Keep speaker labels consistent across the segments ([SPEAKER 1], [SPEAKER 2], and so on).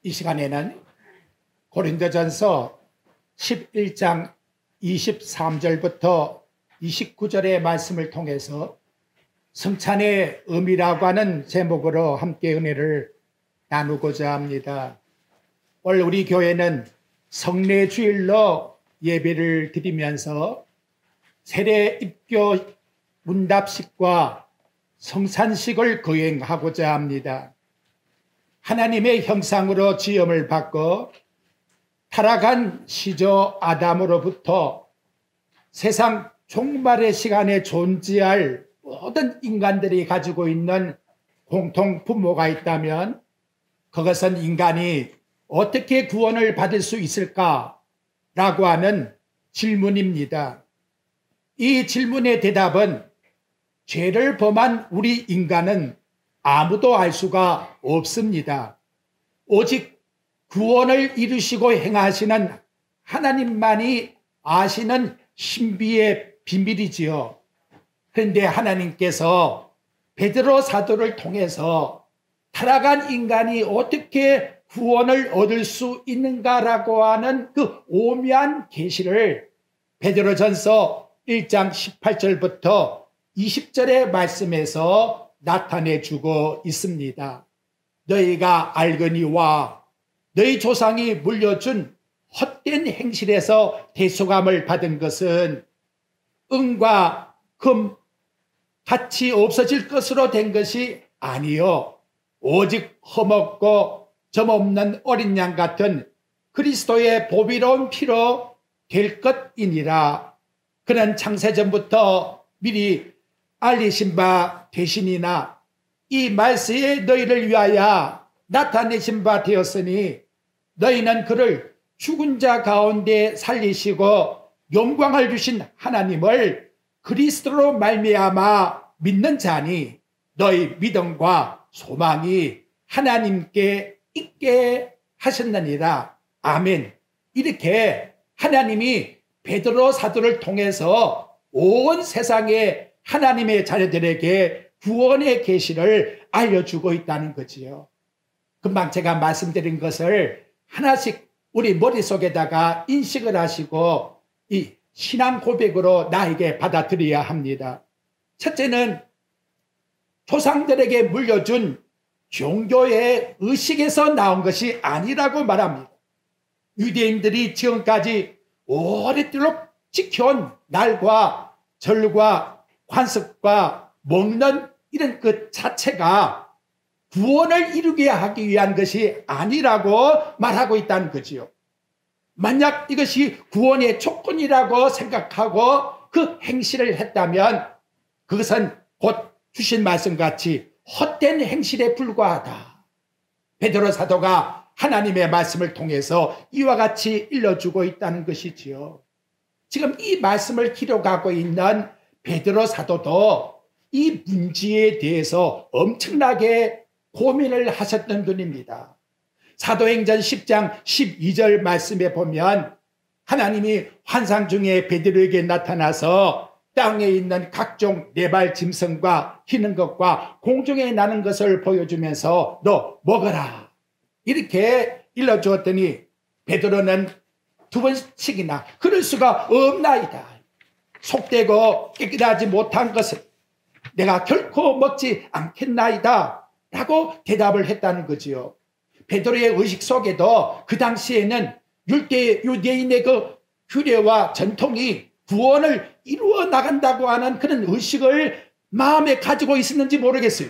[SPEAKER 1] 이 시간에는 고린도전서 11장 23절부터 29절의 말씀을 통해서 성찬의 의미라고 하는 제목으로 함께 은혜를 나누고자 합니다. 오늘 우리 교회는 성례주일로 예배를 드리면서 세례 입교 문답식과 성찬식을 거행하고자 합니다. 하나님의 형상으로 지음을 받고 타락한 시조 아담으로부터 세상 종말의 시간에 존재할 모든 인간들이 가지고 있는 공통 분모가 있다면 그것은 인간이 어떻게 구원을 받을 수 있을까라고 하는 질문입니다. 이 질문의 대답은 죄를 범한 우리 인간은 아무도 알 수가 없습니다. 오직 구원을 이루시고 행하시는 하나님만이 아시는 신비의 비밀이지요. 그런데 하나님께서 베드로 사도를 통해서 타락한 인간이 어떻게 구원을 얻을 수 있는가라고 하는 그 오묘한 계시를 베드로전서 1장 18절부터 20절의 말씀에서 나타내주고 있습니다. 너희가 알거니와 너희 조상이 물려준 헛된 행실에서 대속함을 받은 것은 은과 금 같이 없어질 것으로 된 것이 아니요 오직 흠없고 점없는 어린 양 같은 그리스도의 보비로운 피로 될 것이니라. 그는 창세전부터 미리 알리신 바 되시니나 이 말세에 너희를 위하여 나타내신 바 되었으니 너희는 그를 죽은 자 가운데 살리시고 영광을 주신 하나님을 그리스도로 말미암아 믿는 자니 너희 믿음과 소망이 하나님께 있게 하셨느니라. 아멘. 이렇게 하나님이 베드로 사도를 통해서 온 세상에 하나님의 자녀들에게 구원의 계시를 알려주고 있다는 거지요. 금방 제가 말씀드린 것을 하나씩 우리 머릿속에다가 인식을 하시고 이 신앙 고백으로 나에게 받아들여야 합니다. 첫째는 조상들에게 물려준 종교의 의식에서 나온 것이 아니라고 말합니다. 유대인들이 지금까지 오랫도록 지켜온 날과 절과 관습과 먹는 이런 것 자체가 구원을 이루게 하기 위한 것이 아니라고 말하고 있다는 거지요. 만약 이것이 구원의 조건이라고 생각하고 그 행실을 했다면 그것은 곧 주신 말씀같이 헛된 행실에 불과하다. 베드로 사도가 하나님의 말씀을 통해서 이와 같이 일러주고 있다는 것이지요. 지금 이 말씀을 기록하고 있는 베드로 사도도 이 문제에 대해서 엄청나게 고민을 하셨던 분입니다. 사도행전 10장 12절 말씀에 보면 하나님이 환상 중에 베드로에게 나타나서 땅에 있는 각종 네발 짐승과 기는 것과 공중에 나는 것을 보여주면서 너 먹어라 이렇게 일러주었더니 베드로는 두 번씩이나 그럴 수가 없나이다. 속되고 깨끗하지 못한 것을 내가 결코 먹지 않겠나이다 라고 대답을 했다는 거지요. 베드로의 의식 속에도 그 당시에는 유대인의 그 규례와 전통이 구원을 이루어 나간다고 하는 그런 의식을 마음에 가지고 있었는지 모르겠어요.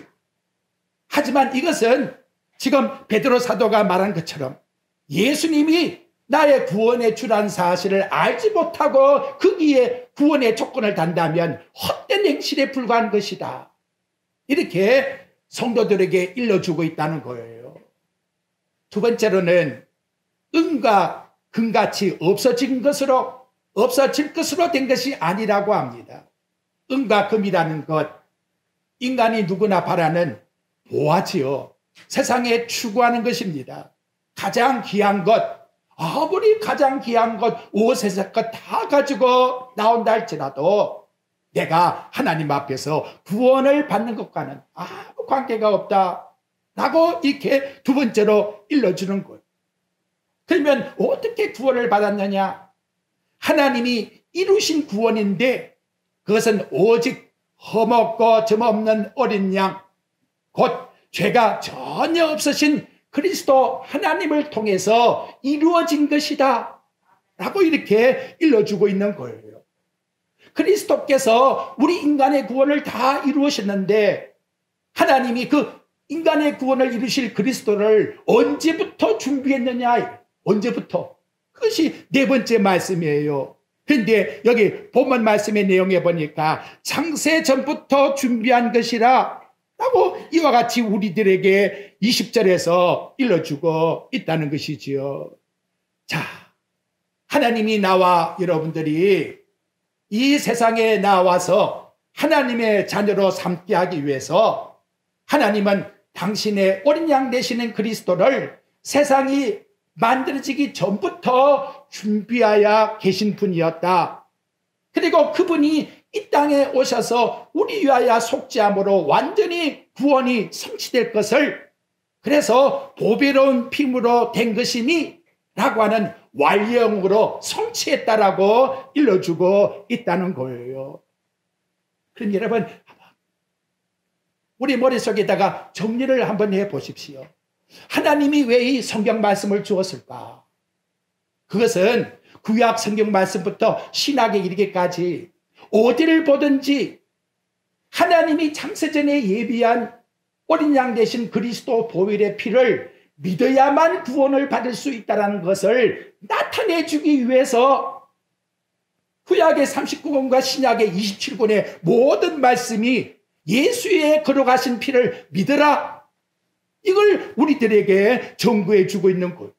[SPEAKER 1] 하지만 이것은 지금 베드로 사도가 말한 것처럼 예수님이 나의 구원의 주란 사실을 알지 못하고 거기에 구원의 조건을 단다면 헛된 행실에 불과한 것이다. 이렇게 성도들에게 일러주고 있다는 거예요. 두 번째로는 은과 금같이 없어질 것으로 된 것이 아니라고 합니다. 은과 금이라는 것, 인간이 누구나 바라는 보화지요. 세상에 추구하는 것입니다. 가장 귀한 것, 아무리 가장 귀한 것, 옷에서 것 다 가지고 나온다 할지라도 내가 하나님 앞에서 구원을 받는 것과는 아무 관계가 없다 라고 이렇게 두 번째로 일러주는 거예요. 그러면 어떻게 구원을 받았느냐? 하나님이 이루신 구원인데 그것은 오직 흠없고 점없는 어린 양, 곧 죄가 전혀 없으신 그리스도 하나님을 통해서 이루어진 것이다 라고 이렇게 일러주고 있는 거예요. 그리스도께서 우리 인간의 구원을 다 이루셨는데 하나님이 그 인간의 구원을 이루실 그리스도를 언제부터 준비했느냐? 언제부터? 그것이 네 번째 말씀이에요. 그런데 여기 본문 말씀의 내용에 보니까 창세 전부터 준비한 것이라 라고 이와 같이 우리들에게 20절에서 일러주고 있다는 것이지요. 자, 하나님이 나와 여러분들이 이 세상에 나와서 하나님의 자녀로 삼게 하기 위해서 하나님은 당신의 어린 양 되시는 그리스도를 세상이 만들어지기 전부터 준비하여 계신 분이었다. 그리고 그분이 이 땅에 오셔서 우리 위하여 속죄함으로 완전히 구원이 성취될 것을, 그래서 보배로운 피부로 된 것이니 라고 하는 완령으로 성취했다라고 일러주고 있다는 거예요. 그럼 여러분, 우리 머릿속에다가 정리를 한번 해보십시오. 하나님이 왜 이 성경 말씀을 주었을까? 그것은 구약 성경 말씀부터 신약에 이르기까지 어디를 보든지 하나님이 창세전에 예비한 어린 양 되신 그리스도 보혈의 피를 믿어야만 구원을 받을 수 있다는 것을 나타내주기 위해서 구약의 39권과 신약의 27권의 모든 말씀이 예수의 걸어가신 피를 믿어라, 이걸 우리들에게 전구해 주고 있는 것.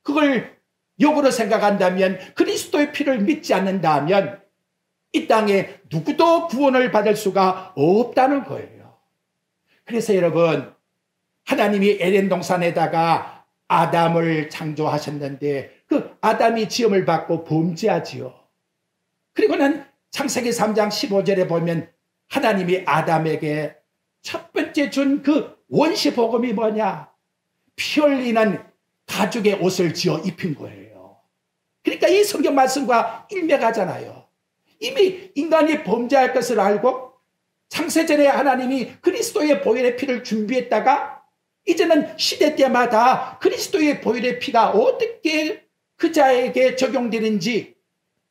[SPEAKER 1] 그걸 역으로 생각한다면, 그리스도의 피를 믿지 않는다면 이 땅에 누구도 구원을 받을 수가 없다는 거예요. 그래서 여러분, 하나님이 에덴 동산에다가 아담을 창조하셨는데 그 아담이 지음을 받고 범죄하지요. 그리고는 창세기 3장 15절에 보면 하나님이 아담에게 첫 번째 준 그 원시 복음이 뭐냐? 피 흘리는 가죽의 옷을 지어 입힌 거예요. 그러니까 이 성경 말씀과 일맥하잖아요. 이미 인간이 범죄할 것을 알고 창세전에 하나님이 그리스도의 보혈의 피를 준비했다가 이제는 시대 때마다 그리스도의 보혈의 피가 어떻게 그 자에게 적용되는지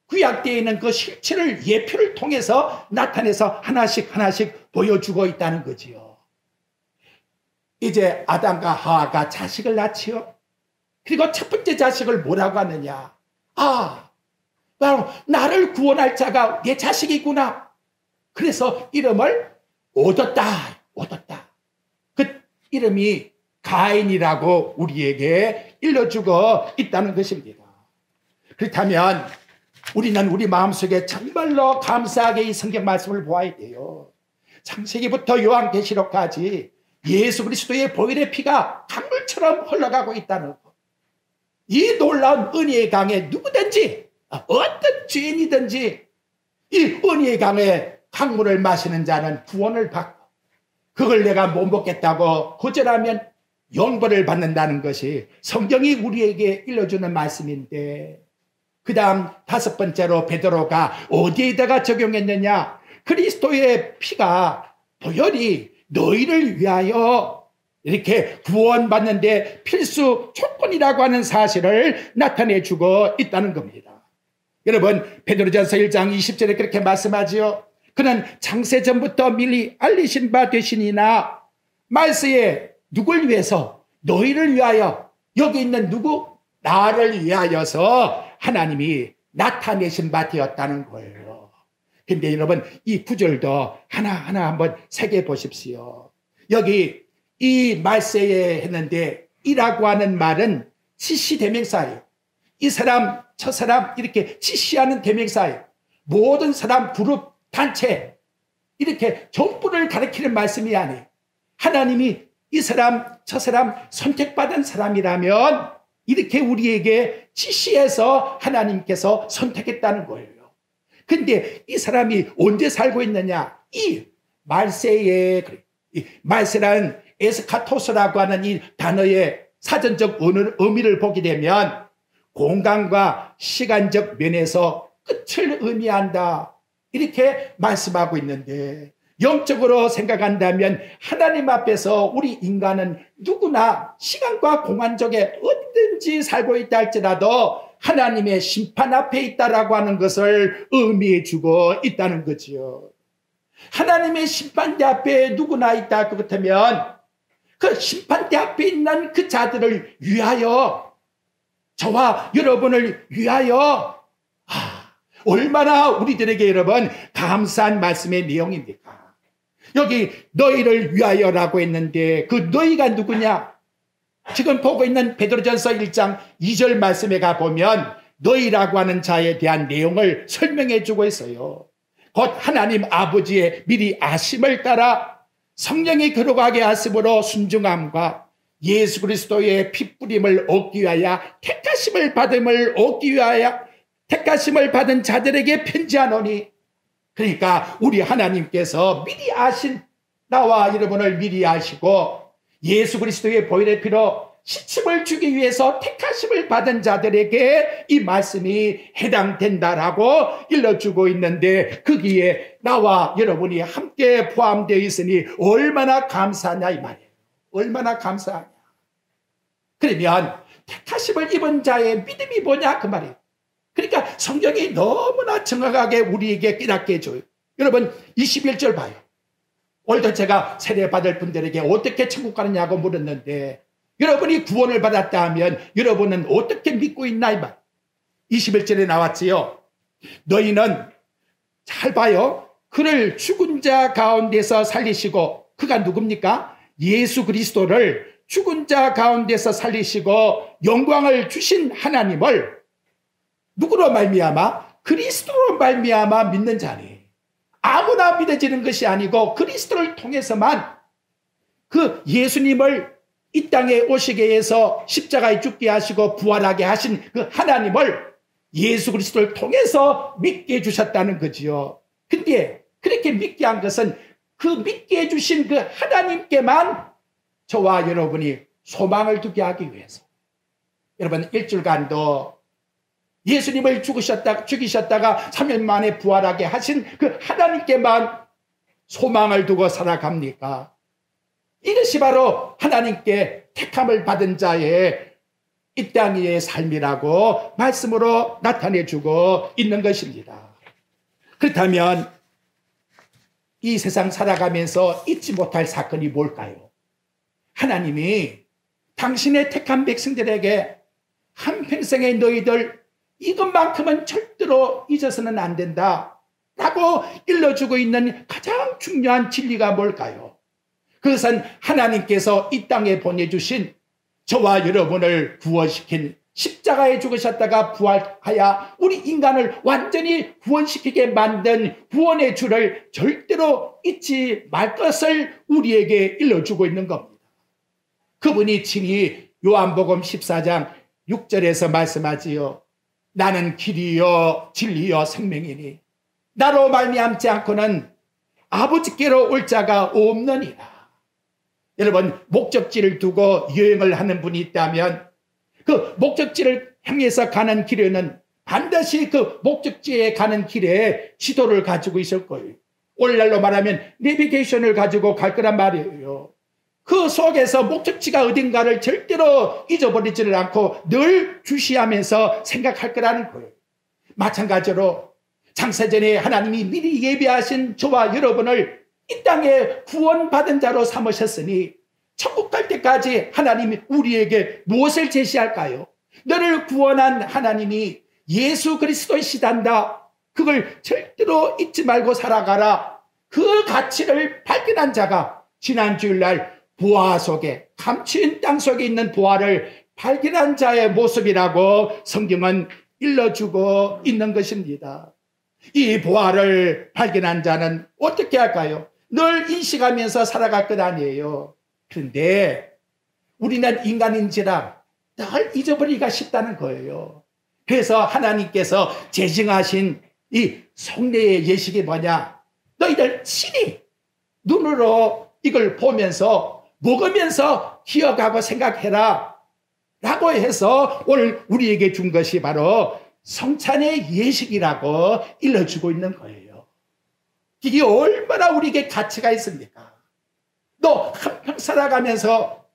[SPEAKER 1] 구약 때에 있는 그 실체를 예표를 통해서 나타내서 하나씩 하나씩 보여주고 있다는 거지요. 이제 아담과 하와가 자식을 낳지요. 그리고 첫 번째 자식을 뭐라고 하느냐? 아, 바로 나를 구원할 자가 내 자식이구나. 그래서 이름을 얻었다. 그 이름이 가인이라고 우리에게 일러주고 있다는 것입니다. 그렇다면 우리는 우리 마음속에 정말로 감사하게 이 성경 말씀을 보아야 돼요. 창세기부터 요한계시록까지 예수 그리스도의 보혈의 피가 강물처럼 흘러가고 있다는 것. 이 놀라운 은혜의 강에 누구든지 어떤 죄인이든지 이 은혜의 강에 강물을 마시는 자는 구원을 받고, 그걸 내가 못 먹겠다고 거절하면 영벌을 받는다는 것이 성경이 우리에게 일러주는 말씀인데, 그 다음 다섯 번째로 베드로가 어디에다가 적용했느냐? 그리스도의 피가, 보혈이 너희를 위하여 이렇게 구원받는데 필수 조건이라고 하는 사실을 나타내주고 있다는 겁니다. 여러분, 베드로전서 1장 20절에 그렇게 말씀하지요. 그는 창세전부터 미리 알리신 바 되시니나 말세에 누굴 위해서? 너희를 위하여. 여기 있는 누구? 나를 위하여서 하나님이 나타내신 바 되었다는 거예요. 근데 여러분, 이 구절도 하나하나 한번 새겨 보십시오. 여기 이 말세에 했는데 이라고 하는 말은 지시 대명사예요. 이 사람 저 사람 이렇게 지시하는 대명사예요. 모든 사람, 그룹, 단체 이렇게 전부를 가리키는 말씀이 아니에요. 하나님이 이 사람 저 사람 선택받은 사람이라면 이렇게 우리에게 지시해서 하나님께서 선택했다는 거예요. 근데 이 사람이 언제 살고 있느냐? 이 말세에, 이 말세라는 에스카토스라고 하는 이 단어의 사전적 의미를 보게 되면 공간과 시간적 면에서 끝을 의미한다, 이렇게 말씀하고 있는데, 영적으로 생각한다면 하나님 앞에서 우리 인간은 누구나 시간과 공간 속에 어디든지 살고 있다 할지라도 하나님의 심판 앞에 있다라고 하는 것을 의미해 주고 있다는 거지요. 하나님의 심판대 앞에 누구나 있다 할 것 같으면 그 심판대 앞에 있는 그 자들을 위하여, 저와 여러분을 위하여, 얼마나 우리들에게 여러분 감사한 말씀의 내용입니까? 여기 너희를 위하여라고 했는데 그 너희가 누구냐? 지금 보고 있는 베드로전서 1장 2절 말씀에 가보면 너희라고 하는 자에 대한 내용을 설명해 주고 있어요. 곧 하나님 아버지의 미리 아심을 따라 성령이 거룩하게 하심으로 순종함과 예수 그리스도의 핏뿌림을 얻기 위하여 택하심을 받은 자들에게 편지하노니, 그러니까 우리 하나님께서 미리 아신, 나와 여러분을 미리 아시고 예수 그리스도의 보혈의 피로 시침을 주기 위해서 택하심을 받은 자들에게 이 말씀이 해당된다라고 일러주고 있는데, 거기에 나와 여러분이 함께 포함되어 있으니 얼마나 감사하냐 이 말이에요. 얼마나 감사하냐. 그러면 택하심을 입은 자의 믿음이 뭐냐 그 말이에요. 그러니까 성경이 너무나 정확하게 우리에게 깨닫게 해줘요. 여러분 21절 봐요. 오늘도 제가 세례받을 분들에게 어떻게 천국 가느냐고 물었는데, 여러분이 구원을 받았다 하면 여러분은 어떻게 믿고 있나 이 말. 21절에 나왔지요. 너희는 잘 봐요. 그를 죽은 자 가운데서 살리시고, 그가 누굽니까? 예수 그리스도를 죽은 자 가운데서 살리시고 영광을 주신 하나님을 누구로 말미암아? 그리스도로 말미암아 믿는 자니. 아무나 믿어지는 것이 아니고 그리스도를 통해서만, 그 예수님을 이 땅에 오시게 해서 십자가에 죽게 하시고 부활하게 하신 그 하나님을 예수 그리스도를 통해서 믿게 해주셨다는 거지요. 근데 그렇게 믿게 한 것은 그 믿게 해주신 그 하나님께만 저와 여러분이 소망을 두게 하기 위해서. 여러분 일주일간도 예수님을 죽이셨다가 3일 만에 부활하게 하신 그 하나님께만 소망을 두고 살아갑니까? 이것이 바로 하나님께 택함을 받은 자의 이 땅의 삶이라고 말씀으로 나타내주고 있는 것입니다. 그렇다면 이 세상 살아가면서 잊지 못할 사건이 뭘까요? 하나님이 당신의 택한 백성들에게 한평생에 너희들 이것만큼은 절대로 잊어서는 안 된다 라고 일러주고 있는 가장 중요한 진리가 뭘까요? 그것은 하나님께서 이 땅에 보내주신 저와 여러분을 구원시킨, 십자가에 죽으셨다가 부활하여 우리 인간을 완전히 구원시키게 만든 구원의 주를 절대로 잊지 말 것을 우리에게 일러주고 있는 겁니다. 그분이 친히 요한복음 14장 6절에서 말씀하지요. 나는 길이요 진리요 생명이니 나로 말미암지 않고는 아버지께로 올 자가 없느니라. 여러분 목적지를 두고 여행을 하는 분이 있다면 그 목적지를 향해서 가는 길에는 반드시 그 목적지에 가는 길에 지도를 가지고 있을 거예요. 오늘날로 말하면 내비게이션을 가지고 갈 거란 말이에요. 그 속에서 목적지가 어딘가를 절대로 잊어버리지를 않고 늘 주시하면서 생각할 거라는 거예요. 마찬가지로 창세전에 하나님이 미리 예비하신 저와 여러분을 이 땅에 구원받은 자로 삼으셨으니 천국 갈 때까지 하나님이 우리에게 무엇을 제시할까요? 너를 구원한 하나님이 예수 그리스도이시단다. 그걸 절대로 잊지 말고 살아가라. 그 가치를 발견한 자가 지난 주일날 부화 속에, 감추인 땅 속에 있는 부화를 발견한 자의 모습이라고 성경은 일러주고 있는 것입니다. 이 부활을 발견한 자는 어떻게 할까요? 늘 인식하면서 살아갈 것 아니에요. 그런데 우리는 인간인지라 늘 잊어버리기가 쉽다는 거예요. 그래서 하나님께서 제정하신 이 속내의 예식이 뭐냐? 너희들 친히 눈으로 이걸 보면서 먹으면서 기억하고 생각해라. 라고 해서 오늘 우리에게 준 것이 바로 성찬의 예식이라고 일러주고 있는 거예요. 이게 얼마나 우리에게 가치가 있습니까? 너 한평 살아가면서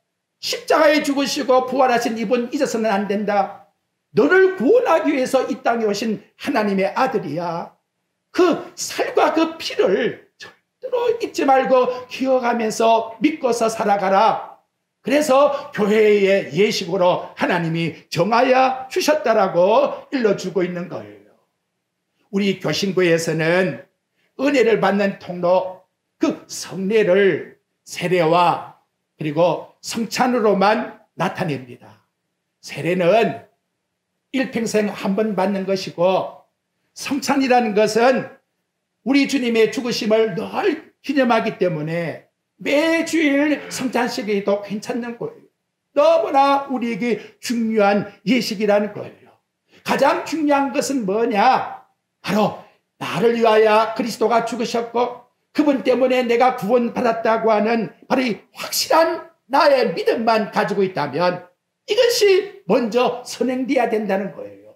[SPEAKER 1] 십자가에 죽으시고 부활하신 이분 잊어서는 안 된다. 너를 구원하기 위해서 이 땅에 오신 하나님의 아들이야. 그 살과 그 피를 절대로 잊지 말고 기억하면서 믿고서 살아가라. 그래서 교회의 예식으로 하나님이 정하여 주셨다라고 일러주고 있는 거예요. 우리 교신교에서는 은혜를 받는 통로, 그 성례를 세례와 그리고 성찬으로만 나타냅니다. 세례는 일평생 한 번 받는 것이고, 성찬이라는 것은 우리 주님의 죽으심을 늘 기념하기 때문에 매주일 성찬식이 더 괜찮는 거예요. 너무나 우리에게 중요한 예식이라는 거예요. 가장 중요한 것은 뭐냐? 바로 나를 위하여 그리스도가 죽으셨고 그분 때문에 내가 구원받았다고 하는 바로 이 확실한 나의 믿음만 가지고 있다면 이것이 먼저 선행돼야 된다는 거예요.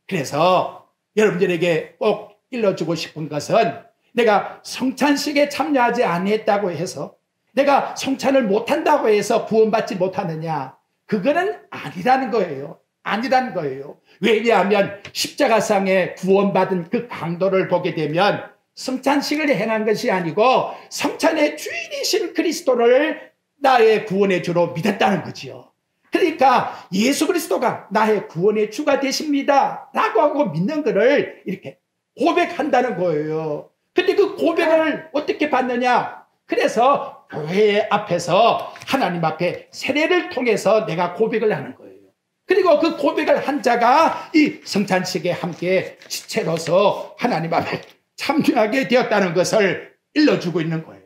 [SPEAKER 1] 그래서 여러분들에게 꼭 일러주고 싶은 것은, 내가 성찬식에 참여하지 아니했다고 해서, 내가 성찬을 못한다고 해서 구원받지 못하느냐? 그거는 아니라는 거예요. 아니라는 거예요. 왜냐하면 십자가상에 구원받은 그 강도를 보게 되면 성찬식을 행한 것이 아니고 성찬의 주인이신 그리스도를 나의 구원의 주로 믿었다는 거지요. 그러니까 예수 그리스도가 나의 구원의 주가 되십니다 라고 하고 믿는 것을 이렇게 고백한다는 거예요. 근데 그 고백을 어떻게 받느냐? 그래서 교회 앞에서 하나님 앞에 세례를 통해서 내가 고백을 하는 거예요. 그리고 그 고백을 한 자가 이 성찬식에 함께 지체로서 하나님 앞에 참여하게 되었다는 것을 일러주고 있는 거예요.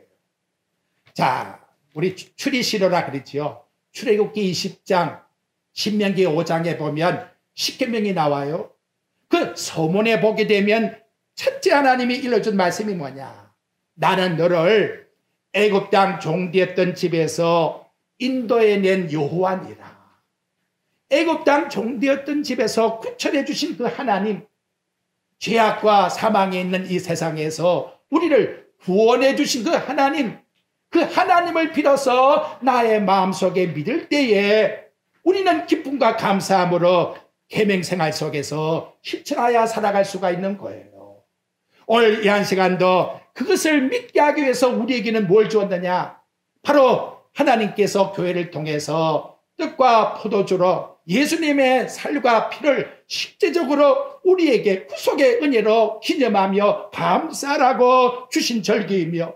[SPEAKER 1] 자, 우리 추리시로라 그랬지요. 출애굽기 20장, 신명기 5장에 보면 십계명이 나와요. 그 서문에 보게 되면 첫째 하나님이 일러준 말씀이 뭐냐? 나는 너를 애굽 땅 종되었던 집에서 인도해 낸 여호와니라. 애굽 땅 종되었던 집에서 구출해 주신 그 하나님, 죄악과 사망에 있는 이 세상에서 우리를 구원해 주신 그 하나님, 그 하나님을 빌어서 나의 마음속에 믿을 때에 우리는 기쁨과 감사함으로 계명생활 속에서 실천하여 살아갈 수가 있는 거예요. 오늘 이 한 시간도 그것을 믿게 하기 위해서 우리에게는 뭘 주었느냐? 바로 하나님께서 교회를 통해서 떡과 포도주로 예수님의 살과 피를 실제적으로 우리에게 구속의 은혜로 기념하며 감사라고 주신 절기이며,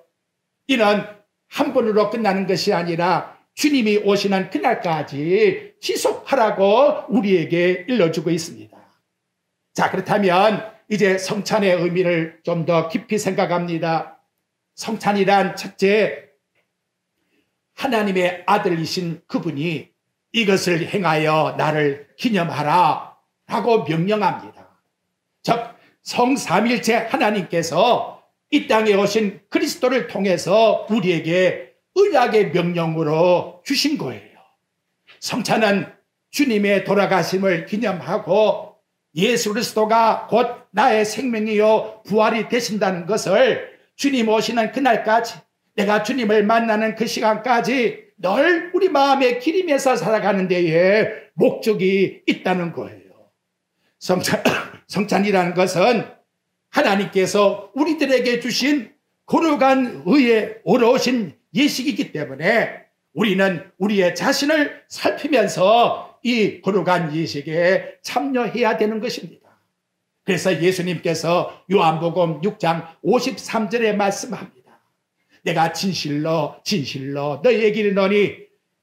[SPEAKER 1] 이는 한 번으로 끝나는 것이 아니라 주님이 오시는 그날까지 지속하라고 우리에게 일러주고 있습니다. 자, 그렇다면 이제 성찬의 의미를 좀 더 깊이 생각합니다. 성찬이란 첫째, 하나님의 아들이신 그분이 이것을 행하여 나를 기념하라 라고 명령합니다. 즉 성삼일체 하나님께서 이 땅에 오신 그리스도를 통해서 우리에게 언약의 명령으로 주신 거예요. 성찬은 주님의 돌아가심을 기념하고 예수 그리스도가 곧 나의 생명이요 부활이 되신다는 것을, 주님 오시는 그날까지, 내가 주님을 만나는 그 시간까지 늘 우리 마음에 기림해서 살아가는 데에 목적이 있다는 거예요. 성찬이라는 것은 하나님께서 우리들에게 주신 거룩한 의에 어려우신 예식이기 때문에 우리는 우리의 자신을 살피면서 이 거룩한 예식에 참여해야 되는 것입니다. 그래서 예수님께서 요한복음 6장 53절에 말씀합니다. 내가 진실로 진실로 너희에게 이르노니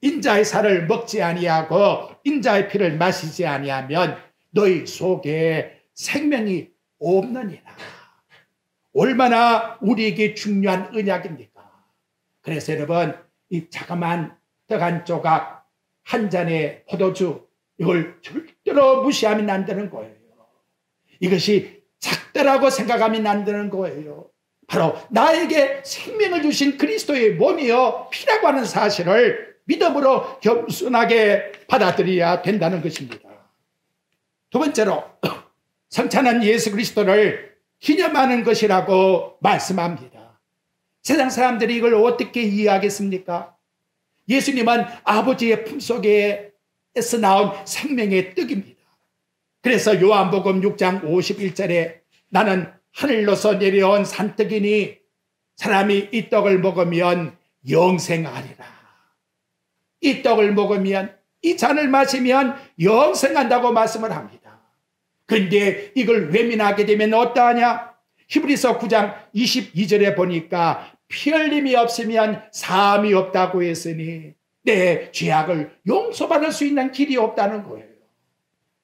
[SPEAKER 1] 인자의 살을 먹지 아니하고 인자의 피를 마시지 아니하면 너희 속에 생명이 없느니라. 얼마나 우리에게 중요한 언약입니까? 그래서 여러분, 이 자그마한 떡 한 조각, 한 잔의 포도주, 이걸 절대로 무시하면 안 되는 거예요. 이것이 작다라고 생각하면 안 되는 거예요. 바로 나에게 생명을 주신 그리스도의 몸이요 피라고 하는 사실을 믿음으로 겸손하게 받아들여야 된다는 것입니다. 두 번째로 성찬은 예수 그리스도를 기념하는 것이라고 말씀합니다. 세상 사람들이 이걸 어떻게 이해하겠습니까? 예수님은 아버지의 품속에서 나온 생명의 떡입니다. 그래서 요한복음 6장 51절에 나는 하늘로서 내려온 산떡이니 사람이 이 떡을 먹으면 영생하리라. 이 떡을 먹으면, 이 잔을 마시면 영생한다고 말씀을 합니다. 그런데 이걸 외면하게 되면 어떠하냐? 히브리서 9장 22절에 보니까 피 흘림이 없으면 사함이 없다고 했으니 내 죄악을 용서받을 수 있는 길이 없다는 거예요.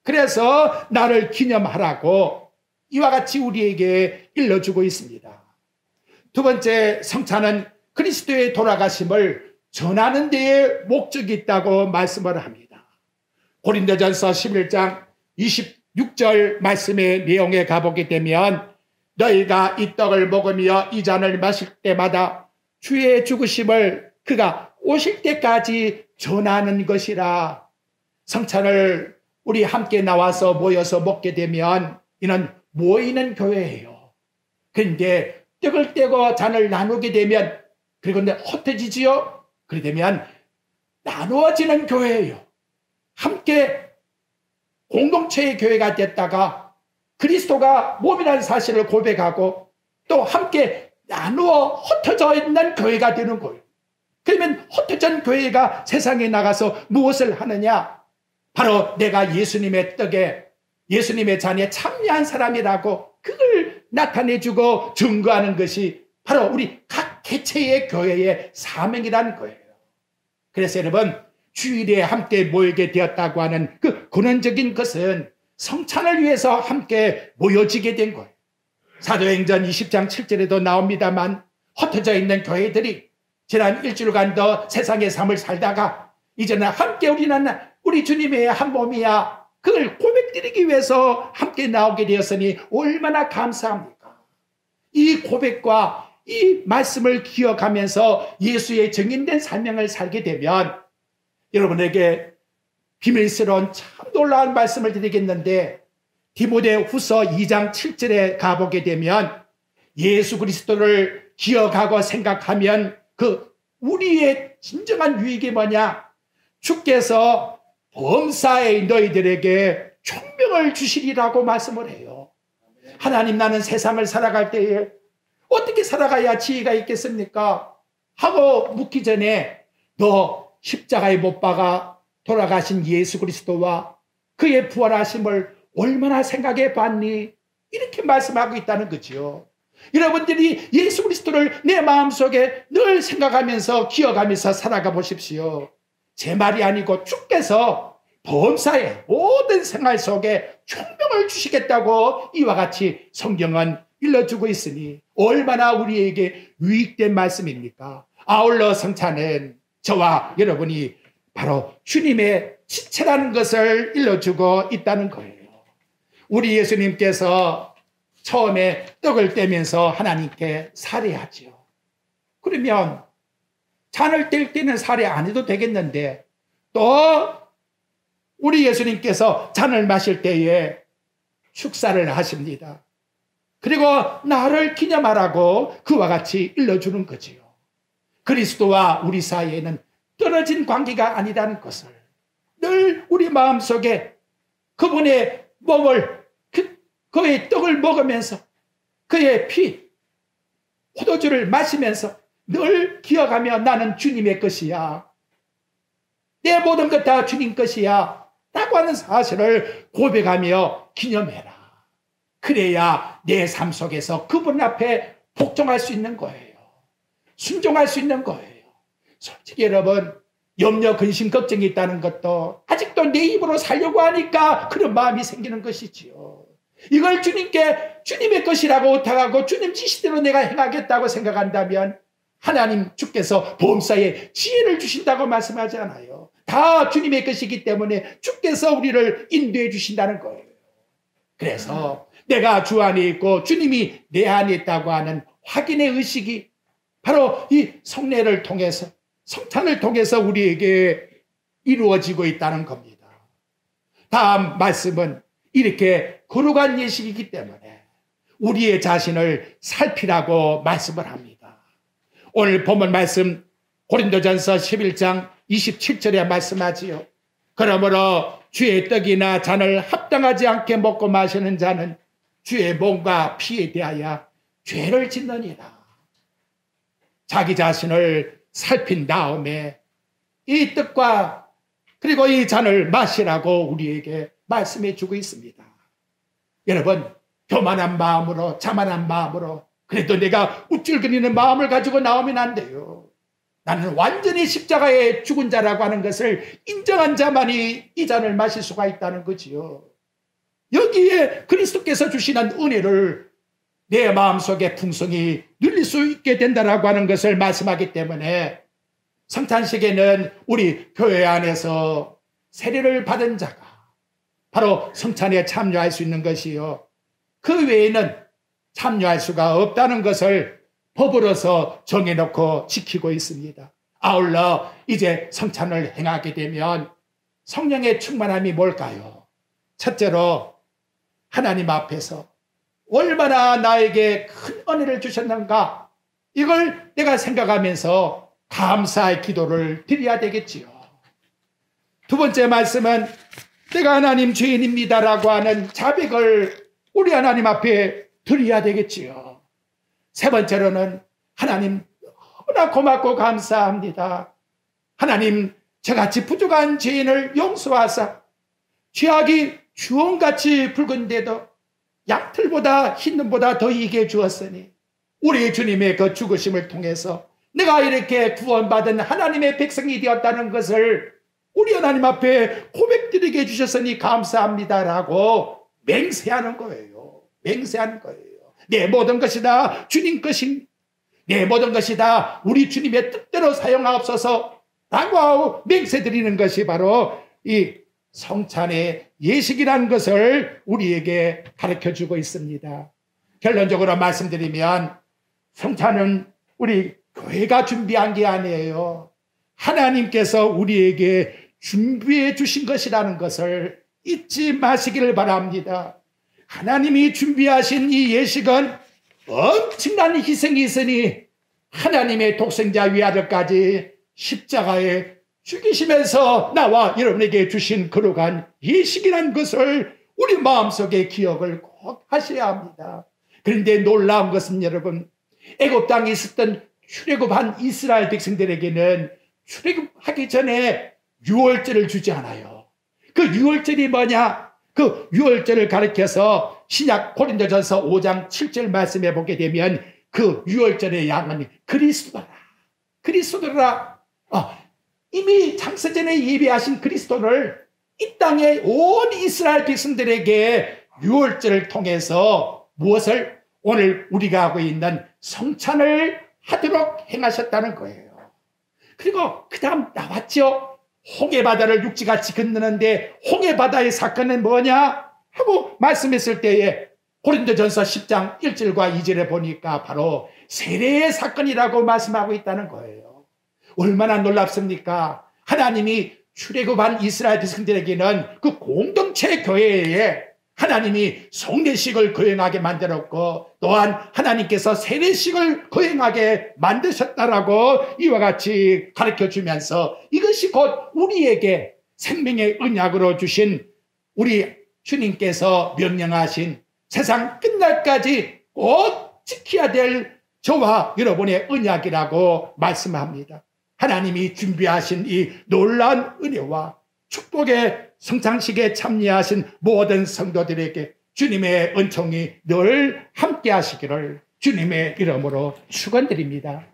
[SPEAKER 1] 그래서 나를 기념하라고 이와 같이 우리에게 일러주고 있습니다. 두 번째, 성찬은 그리스도의 돌아가심을 전하는 데에 목적이 있다고 말씀을 합니다. 고린도전서 11장 26절 말씀의 내용에 가보게 되면 너희가 이 떡을 먹으며 이 잔을 마실 때마다 주의 죽으심을 그가 오실 때까지 전하는 것이라. 성찬을 우리 함께 나와서 모여서 먹게 되면 이는 모이는 교회예요. 그런데 떡을 떼고 잔을 나누게 되면, 그리고 흩어지지요? 그렇게 되면 나누어지는 교회예요. 함께 공동체의 교회가 됐다가 그리스도가 몸이라는 사실을 고백하고 또 함께 나누어 흩어져 있는 교회가 되는 거예요. 그러면 흩어진 교회가 세상에 나가서 무엇을 하느냐? 바로 내가 예수님의 떡에, 예수님의 잔에 참여한 사람이라고 그걸 나타내주고 증거하는 것이 바로 우리 각 개체의 교회의 사명이라는 거예요. 그래서 여러분, 주일에 함께 모이게 되었다고 하는 그 근원적인 것은 성찬을 위해서 함께 모여지게 된 거예요. 사도행전 20장 7절에도 나옵니다만 흩어져 있는 교회들이 지난 일주일간도 세상의 삶을 살다가 이제는 함께 우리는 우리 주님의 한 몸이야, 그걸 고백드리기 위해서 함께 나오게 되었으니 얼마나 감사합니까? 이 고백과 이 말씀을 기억하면서 예수의 증인된 사명을 살게 되면 여러분에게 비밀스러운 참 놀라운 말씀을 드리겠는데, 디모데후서 2장 7절에 가보게 되면 예수 그리스도를 기억하고 생각하면 그 우리의 진정한 유익이 뭐냐? 주께서 범사에 너희들에게 총명을 주시리라고 말씀을 해요. 하나님, 나는 세상을 살아갈 때에 어떻게 살아가야 지혜가 있겠습니까? 하고 묻기 전에 너 십자가에 못 박아 돌아가신 예수 그리스도와 그의 부활하심을 얼마나 생각해 봤니? 이렇게 말씀하고 있다는 거죠. 여러분들이 예수 그리스도를 내 마음속에 늘 생각하면서 기억하면서 살아가 보십시오. 제 말이 아니고 주께서 범사의 모든 생활 속에 총명을 주시겠다고 이와 같이 성경은 일러주고 있으니 얼마나 우리에게 유익된 말씀입니까? 아울러 성찬은 저와 여러분이 바로 주님의 지체라는 것을 일러주고 있다는 거예요. 우리 예수님께서 처음에 떡을 떼면서 하나님께 살해하죠. 그러면 잔을 뗄 때는 살해 안 해도 되겠는데 또 우리 예수님께서 잔을 마실 때에 축사를 하십니다. 그리고 나를 기념하라고 그와 같이 일러주는 거지요. 그리스도와 우리 사이에는 떨어진 관계가 아니라는 것을 늘 우리 마음속에 그분의 몸을, 그의 떡을 먹으면서 그의 피, 포도주를 마시면서 늘 기억하며 나는 주님의 것이야, 내 모든 것 다 주님 것이야 라고 하는 사실을 고백하며 기념해라. 그래야 내 삶 속에서 그분 앞에 복종할 수 있는 거예요. 순종할 수 있는 거예요. 솔직히 여러분, 염려, 근심, 걱정이 있다는 것도 아직도 내 입으로 살려고 하니까 그런 마음이 생기는 것이지요. 이걸 주님께 주님의 것이라고 의탁하고 주님 지시대로 내가 행하겠다고 생각한다면 하나님 주께서 범사에 지혜를 주신다고 말씀하지 않아요. 다 주님의 것이기 때문에 주께서 우리를 인도해 주신다는 거예요. 그래서 내가 주 안에 있고 주님이 내 안에 있다고 하는 확인의 의식이 바로 이 성례를 통해서, 성찬을 통해서 우리에게 이루어지고 있다는 겁니다. 다음 말씀은 이렇게 거룩한 예식이기 때문에 우리의 자신을 살피라고 말씀을 합니다. 오늘 본문 말씀 고린도전서 11장 27절에 말씀하지요. 그러므로 주의 떡이나 잔을 합당하지 않게 먹고 마시는 자는 주의 몸과 피에 대하여 죄를 짓느니라. 자기 자신을 살핀 다음에 이 떡과 그리고 이 잔을 마시라고 우리에게 말씀해 주고 있습니다. 여러분, 교만한 마음으로, 자만한 마음으로 그래도 내가 우쭐거리는 마음을 가지고 나오면 안 돼요. 나는 완전히 십자가에 죽은 자라고 하는 것을 인정한 자만이 이 잔을 마실 수가 있다는 거지요. 여기에 그리스도께서 주시는 은혜를 내 마음속에 풍성히 누릴 수 있게 된다라고 하는 것을 말씀하기 때문에 성찬식에는 우리 교회 안에서 세례를 받은 자가 바로 성찬에 참여할 수 있는 것이요. 그 외에는 참여할 수가 없다는 것을 법으로서 정해놓고 지키고 있습니다. 아울러 이제 성찬을 행하게 되면 성령의 충만함이 뭘까요? 첫째로 하나님 앞에서 얼마나 나에게 큰 은혜를 주셨는가, 이걸 내가 생각하면서 감사의 기도를 드려야 되겠지요. 두 번째 말씀은 내가 하나님 죄인입니다라고 하는 자백을 우리 하나님 앞에 드려야 되겠지요. 세 번째로는 하나님 너무나 고맙고 감사합니다. 하나님, 저같이 부족한 죄인을 용서하사 죄악이 주홍같이 붉은데도 양털보다 흰 눈보다 더 이게 주었으니 우리 주님의 그 죽으심을 통해서 내가 이렇게 구원받은 하나님의 백성이 되었다는 것을 우리 하나님 앞에 고백드리게 해주셨으니 감사합니다라고 맹세하는 거예요. 맹세하는 거예요. 내 모든 것이 다 주님 것인, 내 모든 것이 다 우리 주님의 뜻대로 사용하옵소서 라고 하고 맹세드리는 것이 바로 이 성찬의 예식이라는 것을 우리에게 가르쳐주고 있습니다. 결론적으로 말씀드리면 성찬은 우리 교회가 준비한 게 아니에요. 하나님께서 우리에게 준비해 주신 것이라는 것을 잊지 마시기를 바랍니다. 하나님이 준비하신 이 예식은 엄청난 희생이 있으니 하나님의 독생자 위아래까지 십자가에 죽이시면서 나와 여러분에게 주신 거룩한 예식이라는 것을 우리 마음속에 기억을 꼭 하셔야 합니다. 그런데 놀라운 것은 여러분, 애굽 땅에 있었던 출애굽한 이스라엘 백성들에게는 출애굽하기 전에 유월절을 주지 않아요. 그 유월절이 뭐냐? 그 유월절을 가리켜서 신약 고린도전서 5장 7절 말씀해 보게 되면 그 유월절의 양은 그리스도라. 그리스도라. 이미 창세전에 예비하신 그리스도를 이 땅의 온 이스라엘 백성들에게 유월절을 통해서 무엇을? 오늘 우리가 하고 있는 성찬을 하도록 행하셨다는 거예요. 그리고 그 다음 나왔죠. 홍해바다를 육지같이 건너는데 홍해바다의 사건은 뭐냐 하고 말씀했을 때에 고린도전서 10장 1절과 2절에 보니까 바로 세례의 사건이라고 말씀하고 있다는 거예요. 얼마나 놀랍습니까? 하나님이 출애굽한 이스라엘 백성들에게는 그 공동체 교회에 하나님이 성례식을 거행하게 만들었고 또한 하나님께서 세례식을 거행하게 만드셨다라고 이와 같이 가르쳐주면서 이것이 곧 우리에게 생명의 언약으로 주신 우리 주님께서 명령하신 세상 끝날까지 꼭 지켜야 될 저와 여러분의 언약이라고 말씀합니다. 하나님이 준비하신 이 놀라운 은혜와 축복의 성찬식에 참여하신 모든 성도들에게 주님의 은총이 늘 함께 하시기를 주님의 이름으로 축원드립니다.